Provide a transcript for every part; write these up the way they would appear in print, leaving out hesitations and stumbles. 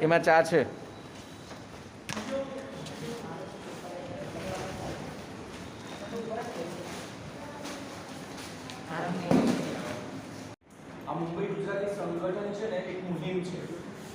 એમાં ચા છે. આ મુંબઈ ગુજરાતી સંગઠન છે ને એક મુહિમ છે.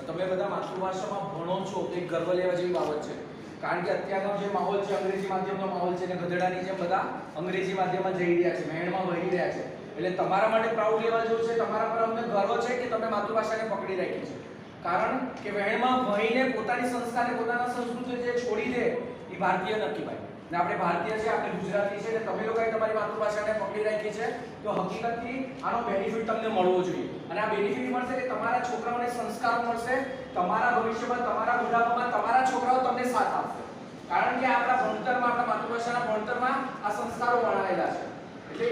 તમે બધા માતૃભાષામાં ભણો છો તો એક ગર્વ લેવા જેવી બાબત છે. કારણ કે અત્યારનો જે માહોલ છે અંગ્રેજી માધ્યમનો માહોલ છે ને ગધેડાની જેમ બધા અંગ્રેજી માધ્યમમાં જઈ રહ્યા છે, વહેણમાં વહી રહ્યા છે. એટલે તમારા માટે પ્રાઉડ લેવા જેવું છે. તમારા પર અમને ગર્વ છે કે તમે માતૃભાષાને પકડી રાખી છે. કારણ કે વહેણમાં વહીને પોતાની સંસ્કારને પોતાના સંસ્કૃતિ જે છોડી દે એ ભારતીય નથી ભાઈ. ને આપણે ભારતીય છે, આપણે ગુજરાતી છે, એટલે તમે લોકોએ તમારી માતૃભાષાને પકડી રાખી છે. તો હકીકતથી આનો બેનિફિટ તમને મળવો જોઈએ. અને આ બેનિફિટ મળશે કે તમારા છોકરાઓને સંસ્કારો મળશે, તમારા ભવિષ્યમાં, તમારા બુઢાપામાં તમારા છોકરાઓ તમને સાથ આપશે. કારણ કે આપણા ભણતરમાં, આપણા માતૃભાષાના ભણતરમાં આ સંસ્કારો વણાયેલા છે. એટલે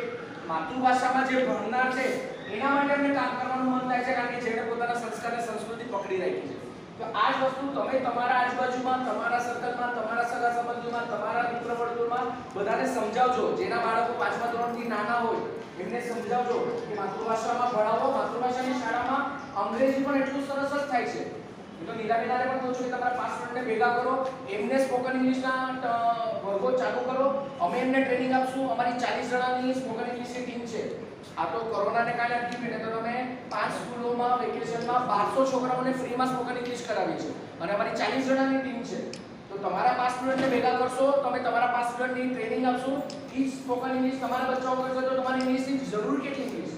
માતૃભાષામાં જે ભણનાર છે એના માટે અમને કામ કરવાનું મન થાય છે. કારણ કે જેણે પોતાના સંસ્કાર અને સંસ્કૃતિ પકડી રાખી છે. તો આ જ વસ્તુ તમે તમારા આજુબાજુમાં, તમારા સર્કલમાં, તમારા સગા સંબંધીઓમાં, તમારા મિત્ર વર્તુળમાં બધાને સમજાવજો. જેના બાળકો 5મા ધોરણથી નાના હોય એમને સમજાવજો કે માતૃભાષામાં ભણાવો. માતૃભાષાની શાળામાં અંગ્રેજી પણ એટલું સરસ જ થાય છે. તો નીલાબેનાને પણ કહું છું કે તમારા 5 સ્ટુડન્ટને ભેગા કરો, એમને સ્પોકન ઇંગ્લિશના વર્ગો ચાલુ કરો. અમે એમને ટ્રેનિંગ આપશું. અમારી 40 જણાની સ્પોકન ઇંગ્લિશની ટીમ છે. આ તો કોરોનાને કારણે અટકી ગઈ, તો તમે 5 સ્કૂલોમાં વેકેશનમાં 1200 છોકરાઓને ફ્રીમાં સ્પોકન ઇંગ્લિશ કરાવી છે. અને અમારી 40 જણાની ટીમ છે. તો તમારા 5 સ્ટુડન્ટને ભેગા કરશો, તમે તમારા 5 સ્ટુડન્ટની ટ્રેનિંગ આપશો. ઈ સ્પોકન ઇંગ્લિશ તમારા બચ્ચાઓ કરશે તો તમારી ઇંગ્લિશની જરૂર કેટલી ઇંગ્લિશ?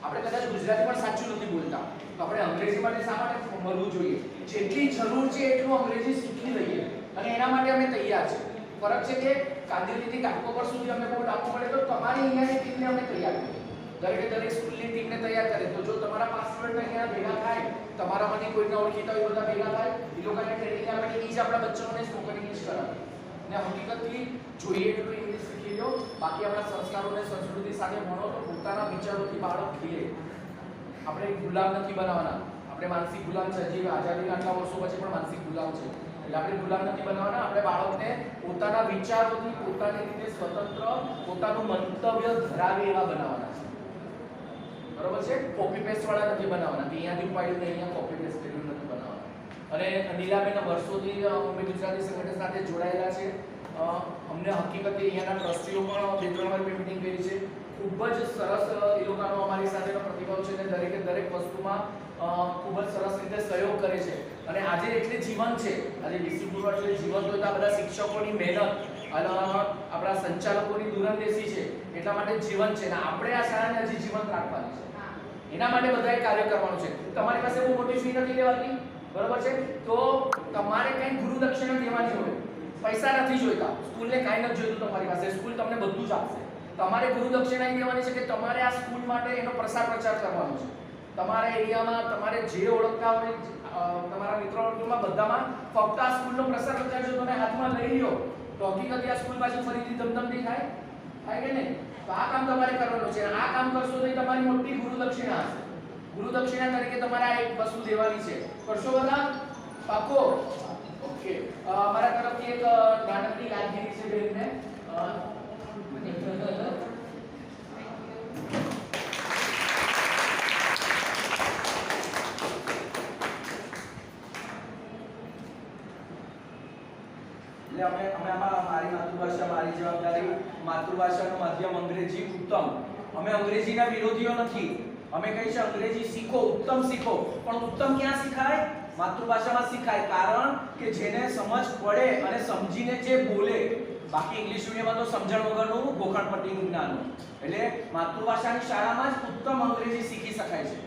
આપણે કદાચ ગુજરાતી પણ સાચું નથી બોલતા, તો આપણે અંગ્રેજી માટે શા માટે મળવું જોઈએ? જેટલી જરૂર છે એટલું અંગ્રેજી શીખી લઈએ અને એના માટે અમે તૈયાર છે. ફરક છે કે કાંદિવલીથી કાટકોપર સુધી અમને બોર્ડ આપવું પડે તો તમારી અહીંયાની ટીમને અમે તૈયાર કરીએ. દરેક સ્કૂલની ટીમને તૈયાર કરે. તો જો તમારા 5 સ્ટુડન્ટ અહીંયા ભેગા થાય, તમારામાંથી કોઈને ઓળખીતા હોય બધા ભેગા થાય, એ લોકોને ટ્રેનિંગ આપે કે ઈ જ આપણા બચ્ચાઓને સ્પોકન ઇંગ્લિશ કરાવે. ને હકીકતથી જોઈએ એટલું ઇંગ્લિશ શીખી લો. બાકી આપણા સંસ્કારોને સંસ્કૃતિ સાથે ભણો તો પોતાના વિચારોથી બાળક ખીલે. આપણે ગુલામ નથી બનાવવાના. આપણે માનસિક ગુલામ છે. હજી આઝાદીના આટલા વર્ષો પછી પણ માનસિક ગુલામ છે. એટલે આપણે ગુલામ નથી બનાવવાના. આપણે બાળકને પોતાના વિચારોથી પોતાની રીતે સ્વતંત્ર, પોતાનું મંતવ્ય ધરાવે એવા બનાવવાના છે. બરોબર છે? કોપી પેસ્ટ વાળા નથી બનાવવાના કે અહીંયાથી ઉપાડ્યું ને અહીંયા કોપી પેસ્ટ કર્યું નથી બનાવવાના. અને નીલાબેન વર્ષોથી મુંબઈ ગુજરાતી સંગઠન સાથે જોડાયેલા છે. અમને હકીકતે અહીંયાના ટ્રસ્ટીઓ પણ 2-3 વાર મીટિંગ કરી છે. ખૂબ જ સરસ એ લોકોનો અમારી સાથેનો પ્રતિભાવ છે અને દરેક વસ્તુમાં ખૂબ જ સરસ રીતે સહયોગ કરે છે. અને આજે એટલે જીવન છે. આજે ડિસિપ્લિન એટલે જીવન તો આ બધા શિક્ષકોની મહેનત અને આપણા સંચાલકોની દૂરંદેશી છે. એટલા માટે જીવન છે. અને આપણે આ શાળાને હજી જીવંત રાખવાની છે. એના માટે બધાએ કાર્ય કરવાનું છે. તમારી પાસે બહુ મોટી ફી નથી લેવાની, બરોબર છે? તો તમારે કંઈ ગુરુ દક્ષિણા દેવાની હોય, પૈસા નથી જોઈતા, સ્કૂલને કાંઈ નથી જોઈતું તમારી પાસે, સ્કૂલ તમને બધું જ આપશે. તમારે ગુરુ દક્ષિણા દેવાની છે કે તમારે આ સ્કૂલ માટે એનો પ્રચાર કરવાનો છે. તમારા એરિયામાં તમારે જે ઓળખતા હોય, તમારા મિત્રો વર્તુળમાં બધામાં ફક્ત આ સ્કૂલનો પ્રચાર જો તમે હાથમાં લઈ લો તો હકીકતે આ સ્કૂલ પાછી ફરીથી ધમધમતી થાય કે નહીં? તો આ કામ તમારે કરવાનું છે. આ કામ કરશો તો તમારી મોટી ગુરુ દક્ષિણા હશે. ગુરુ દક્ષિણા તરીકે તમારે આ એક વસ્તુ દેવાની છે. કરશો બધા? પાકો? ઓકે. અમારા તરફથી એક નાનકડી યાદગીરી છે બેનને. અમે આમાં મારી માતૃભાષા, મારી જવાબદારી, માતૃભાષાનું માધ્યમ અંગ્રેજી ઉત્તમ. અમે અંગ્રેજીના વિરોધીઓ નથી. અમે કહીએ છીએ અંગ્રેજી શીખો, ઉત્તમ શીખો. પણ ઉત્તમ ક્યાં શીખાય? માતૃભાષામાં શીખાય. કારણ કે જેને સમજ પડે અને સમજીને જે બોલે. બાકી ઇંગ્લિશ મીડિયમમાં તો સમજણ વગરનું ગોખણપટ્ટીનું જ્ઞાન. એટલે માતૃભાષાની શાળામાં જ ઉત્તમ અંગ્રેજી શીખી શકાય છે.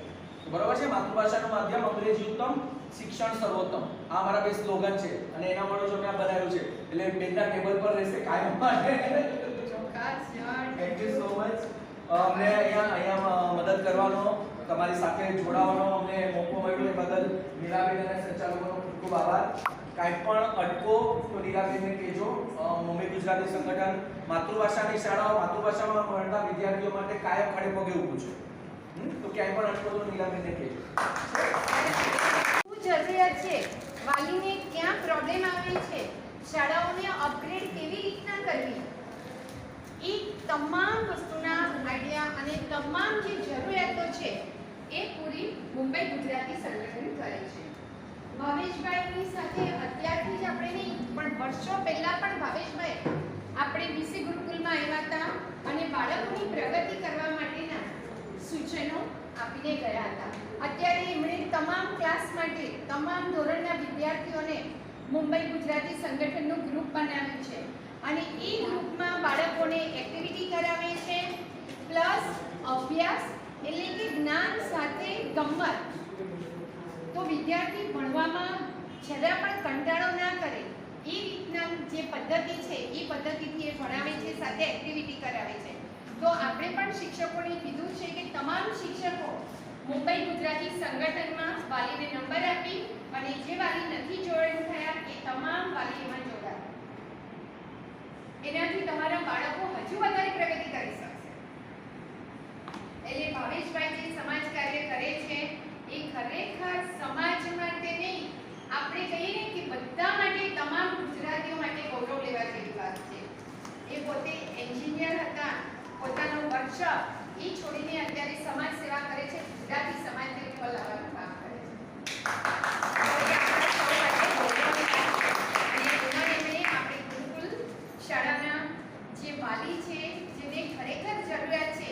બરોબર છે? માતૃભાષાનું માધ્યમ અંગ્રેજી ઉત્તમ, શિક્ષણ સર્વોત્તમ. આ અમારા બે સ્લોગન છે અને એના માટે જો મેં બનાવ્યું છે. એટલે બેનના ટેબલ પર રહેશે કાયમ માટે. Thank you so much. અમને અહીંયા મદદ કરવાનો, તમારી સાથે જોડાવાનો અમને મોકો મળ્યો એ બદલ નીલાબેન અને સંચાલકોનો ખૂબ ખૂબ આભાર. કાંઈ પણ અટકો તો નીલાબેનને કહેજો. મુંબઈ ગુજરાતી સંગઠન માતૃભાષાની શાળાઓ, માતૃભાષામાં ભણતા વિદ્યાર્થીઓ માટે કાયમ ખડે પગે ઊભું છે. તો ક્યાંય પણ અટકો તો નીલાબેનને કહેજો. જરૂરિયાત છે, વાલીને ક્યાં પ્રોબ્લેમ આવે છે, શાળાઓને અપગ્રેડ કેવી રીતના કરવી, એ તમામ વસ્તુના આઈડિયા અને તમામ જે જરૂરિયાતો છે એ પૂરી મુંબઈ ગુજરાતી સંગઠન કરે છે. ભાવેશભાઈની સાથે અત્યારથી જ આપણે નહીં પણ વર્ષો પહેલા પણ ભાવેશભાઈ આપણે વીસી ગુરુકુલમાં આવ્યા હતા અને બાળકોની પ્રગતિ કરવા માટેના સૂચનો આપીને ગયા હતા. અત્યારે એમણે તમામ ક્લાસ માટે તમામ ધોરણના વિદ્યાર્થીઓને મુંબઈ ગુજરાતી સંગઠનનું ગ્રુપ બનાવ્યું છે અને એ ગ્રુપમાં બાળકોને એક્ટિવિટી કરાવે છે પ્લસ અભ્યાસ એટલે કે જ્ઞાન સાથે ગમ્મત. તો વિદ્યાર્થી ભણવામાં જરા પણ કંટાળો ના કરે એ રીતના જે પદ્ધતિ છે એ પદ્ધતિથી એ ભણાવે છે, સાથે એક્ટિવિટી કરાવે છે. તો આપણે પણ શિક્ષકોને કીધું છે કે તમામ શિક્ષકો મુંબઈ ગુજરાતી સંગઠનમાં વાલીને નંબર આપી અને જે વાલી નથી જોડાણ થયા એ તમામ વાલી એમાં જોડાય. એનાથી તમારા બાળકો હજુ વધારે પ્રગતિ કરી શકશે. એટલે ભાવેશભાઈ જે સમાજ કાર્ય કરે છે એ ખરેખર સમાજ માટે નહીં, આપણે કહીએ ને કે બધા માટે, તમામ ગુજરાતીઓ માટે ગૌરવ લેવા જેવી વાત છે. એ પોતે એન્જિનિયર હતા, પોતાનો વર્કશોપ એ છોડીને અત્યારે સમાજ સેવા કરે છે, ગુજરાતી સમાજને ઉપર લાવવાનું કામ કરે છે. આપણી ગુરુકુલ શાળાના જે વાલી છે, જેને ખરેખર જરૂરિયાત છે,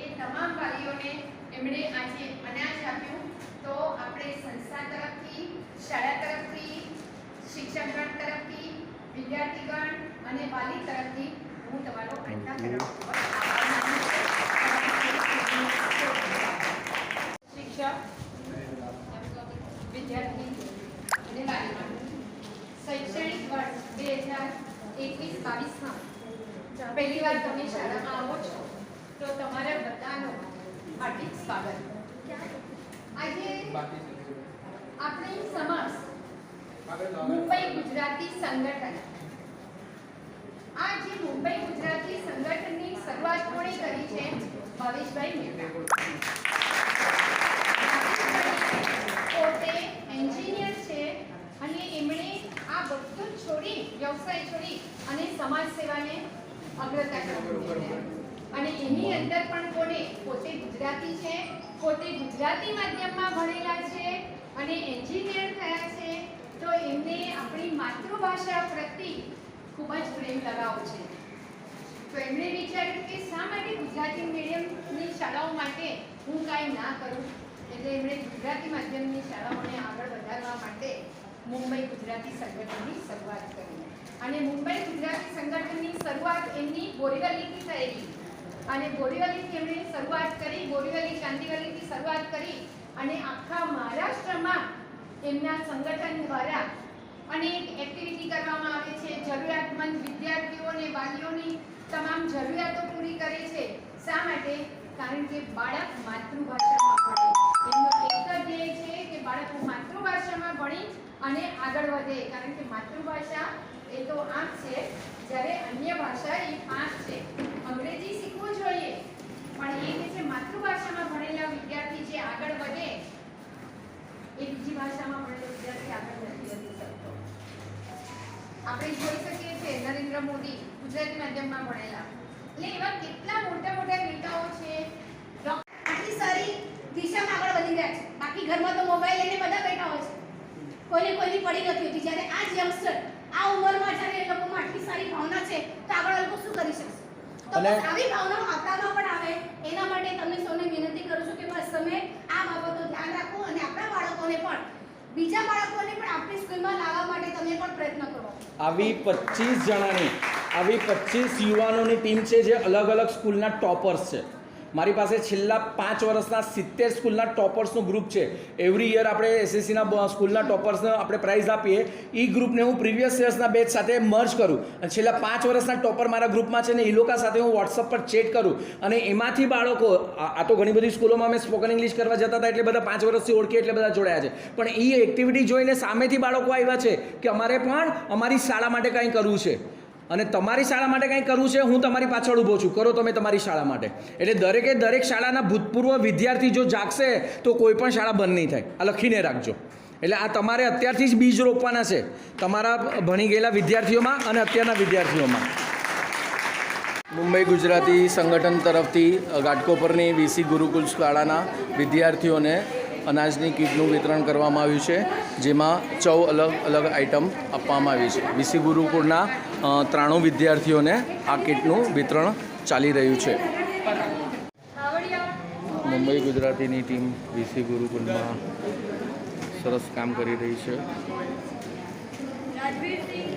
એ તમામ વાલીઓને એમણે આજે અનાજ આપ્યું. તો આપણે સંસ્થા તરફથી, શાળા તરફથી, શિક્ષકગણ તરફથી, વિદ્યાર્થીગણ અને વાલી તરફથી હું તમારો અંતઃકરણપૂર્વક આભાર માનું છું. શિક્ષક, વિદ્યાર્થી અને વાલીગણ, શૈક્ષણિક વર્ષ 2021-22માં પહેલી વાર તમે શાળામાં આવો છો તો તમારા બધાનો હાર્દિક સ્વાગત. આજે આપણી સમક્ષ મુંબઈ ગુજરાતી સંગઠન, આ જે મુંબઈ ગુજરાતી સંગઠનની શરૂઆત કોણે કરી છે? ભાવેશભાઈ મહેતા. પોતે એન્જિનિયર છે અને એમણે આ બધું છોડી, વ્યવસાય છોડી અને સમાજ સેવાને અગ્રતા કરી. અને એની અંદર પણ કોને? પોતે ગુજરાતી છે, પોતે ગુજરાતી માધ્યમમાં ભણેલા છે અને એન્જિનિયર થયા છે. તો એમને આપણી માતૃભાષા પ્રત્યે ખૂબ જ પ્રેમ લગાવ છે. તો એમણે વિચાર્યું કે શા માટે ગુજરાતી મીડિયમની શાળાઓ માટે હું કાંઈ ના કરું. એટલે એમણે ગુજરાતી માધ્યમની શાળાઓને આગળ વધારવા માટે મુંબઈ ગુજરાતી સંગઠનની શરૂઆત કરી. અને મુંબઈ ગુજરાતી સંગઠનની શરૂઆત એમની બોરીવલીથી થયેલી અને બોરીવલીથી એમણે શરૂઆત કરી, બોરીવલી કાંદીવલીથી શરૂઆત કરી અને આખા મહારાષ્ટ્રમાં એમના સંગઠન દ્વારા અનેક એક્ટિવિટી કરવામાં આવે છે. જરૂરિયાતમંદ વિદ્યાર્થીઓ અને વાલીઓની તમામ જરૂરિયાતો પૂરી કરે છે. શા માટે? કારણ કે બાળક માતૃભાષામાં ભણે. એમનો એક જ ધ્યેય છે કે બાળકો માતૃભાષામાં ભણી અને આગળ વધે. કારણ કે માતૃભાષા એ તો આંખ છે, જ્યારે અન્ય ભાષા એ પાંખ છે. અંગ્રેજી શીખવું જોઈએ પણ એ કે છે માતૃભાષામાં ભણેલા વિદ્યાર્થી જે આગળ વધે એ બીજી ભાષામાં ભણેલો વિદ્યાર્થી આગળ નથી વધી શકતો. આપણે જોઈ શકીએ છીએ નરેન્દ્ર મોદી ગુજરાતી માધ્યમમાં ભણેલા, એટલે એવા કેટલા મોટા મોટા નેતાઓ છે. આટલી સારી દિશામાં આગળ વધી રહ્યા છે. બાકી ઘરમાં તો મોબાઈલ લઈને બધા બેઠા હોય છે, કોઈને કોઈની પડી નથી હોતી. જ્યારે આ જ યંગસ્ટર આ ઉંમરમાં જ્યારે એ લોકોમાં આટલી સારી ભાવના છે તો આગળ એ લોકો શું કરી શકશે? તો બસ આવી ભાવના આપણામાં પણ આવે એના માટે તમને સૌને વિનંતી કરું છું કે બસ તમે આ બાબતો ધ્યાન રાખો અને આપણા બાળકોને પણ, બીજા બાળકોને પણ આપણી સ્કૂલમાં લાવવા માટે તમે પણ પ્રયત્ન કરો. આવી 25 જણાની, આવી 25 યુવાનોની ટીમ છે જે અલગ અલગ સ્કૂલના ટોપર્સ છે. મારી પાસે છેલ્લા 5 વર્ષના 70 સ્કૂલના ટોપર્સનું ગ્રુપ છે. એવરી યર આપણે એસએસસીના સ્કૂલના ટોપર્સને આપણે પ્રાઇઝ આપીએ. એ ગ્રુપને હું પ્રીવિયસ યર્સના બેચ સાથે મર્જ કરું અને છેલ્લા 5 વર્ષના ટોપર મારા ગ્રુપમાં છે ને એ લોકો સાથે હું વોટ્સઅપ પર ચેટ કરું અને એમાંથી બાળકો, આ તો ઘણી બધી સ્કૂલોમાં અમે સ્પોકન ઇંગ્લિશ કરવા જતા હતા એટલે બધા 5 વર્ષથી ઓળખી એટલે બધા જોડાયા છે. પણ એ એક્ટિવિટી જોઈને સામેથી બાળકો આવ્યા છે કે અમારે પણ અમારી શાળા માટે કંઈ કરવું છે અને તમારી શાળા માટે કંઈ કરવું છે. હું તમારી પાછળ ઊભો છું, કરો તમે તમારી શાળા માટે. એટલે દરેકે દરેક શાળાના ભૂતપૂર્વ વિદ્યાર્થી જો જાગશે તો કોઈ પણ શાળા બંધ નહીં થાય. આ લખીને રાખજો. એટલે આ તમારે અત્યારથી જ બીજ રોપવાના છે તમારા ભણી ગયેલા વિદ્યાર્થીઓમાં અને અત્યારના વિદ્યાર્થીઓમાં. મુંબઈ ગુજરાતી સંગઠન તરફથી ઘાટકોપરની વીસી ગુરુકુલ શાળાના વિદ્યાર્થીઓને અનાજની કીટનું વિતરણ કરવામાં આવ્યું છે, જેમાં 14 અલગ અલગ આઇટમ આપવામાં આવી છે. વીસી ગુરુકુળના 93 વિદ્યાર્થીઓને આ કીટનું વિતરણ ચાલી રહ્યું છે. મુંબઈ ગુજરાતીની ટીમ વીસી ગુરુકુળમાં સરસ કામ કરી રહી છે. રાજવીરસિંહ